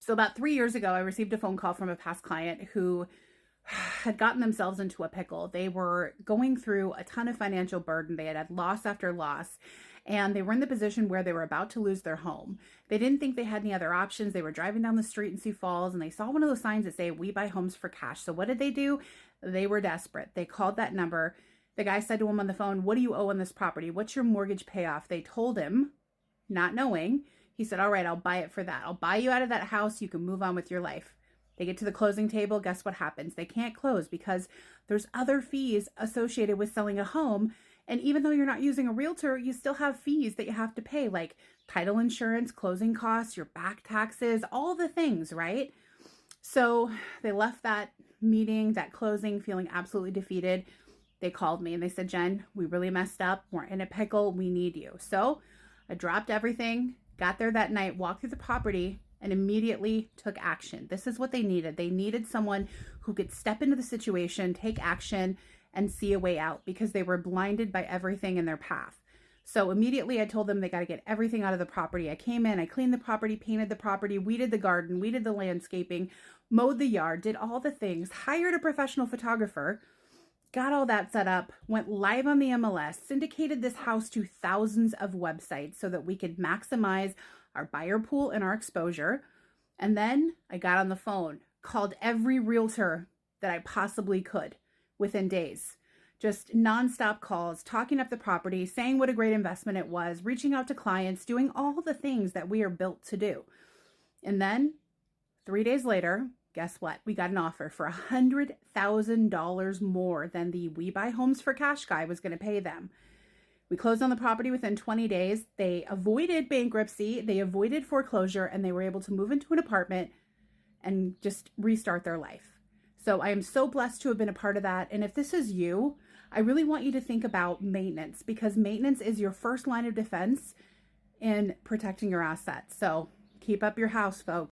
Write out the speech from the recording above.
So about 3 years ago, I received a phone call from a past client who had gotten themselves into a pickle. They were going through a ton of financial burden. They had had loss after loss, and they were in the position where they were about to lose their home. They didn't think they had any other options. They were driving down the street in Sioux Falls, and they saw one of those signs that say, "We buy homes for cash." So what did they do? They were desperate. They called that number. The guy said to him on the phone, "What do you owe on this property? What's your mortgage payoff?" They told him, not knowing. He said, "All right, I'll buy it for that. I'll buy you out of that house. You can move on with your life." They get to the closing table. Guess what happens? They can't close because there's other fees associated with selling a home. And even though you're not using a realtor, you still have fees that you have to pay, like title insurance, closing costs, your back taxes, all the things, right? So they left that meeting, that closing, feeling absolutely defeated. They called me and they said, "Jen, we really messed up. We're in a pickle. We need you." So I dropped everything, got there that night, walked through the property, and immediately took action. This is what they needed. They needed someone who could step into the situation, take action, and see a way out because they were blinded by everything in their path. So immediately I told them they got to get everything out of the property. I came in, I cleaned the property, painted the property, weeded the garden, weeded the landscaping, mowed the yard, did all the things, hired a professional photographer, got all that set up, went live on the MLS, syndicated this house to thousands of websites so that we could maximize our buyer pool and our exposure. And then I got on the phone, called every realtor that I possibly could within days. Just nonstop calls, talking up the property, saying what a great investment it was, reaching out to clients, doing all the things that we are built to do. And then 3 days later, guess what? We got an offer for $100,000 more than the We Buy Homes for Cash guy was going to pay them. We closed on the property within 20 days. They avoided bankruptcy, they avoided foreclosure, and they were able to move into an apartment and just restart their life. So I am so blessed to have been a part of that. And if this is you, I really want you to think about maintenance, because maintenance is your first line of defense in protecting your assets. So keep up your house, folks.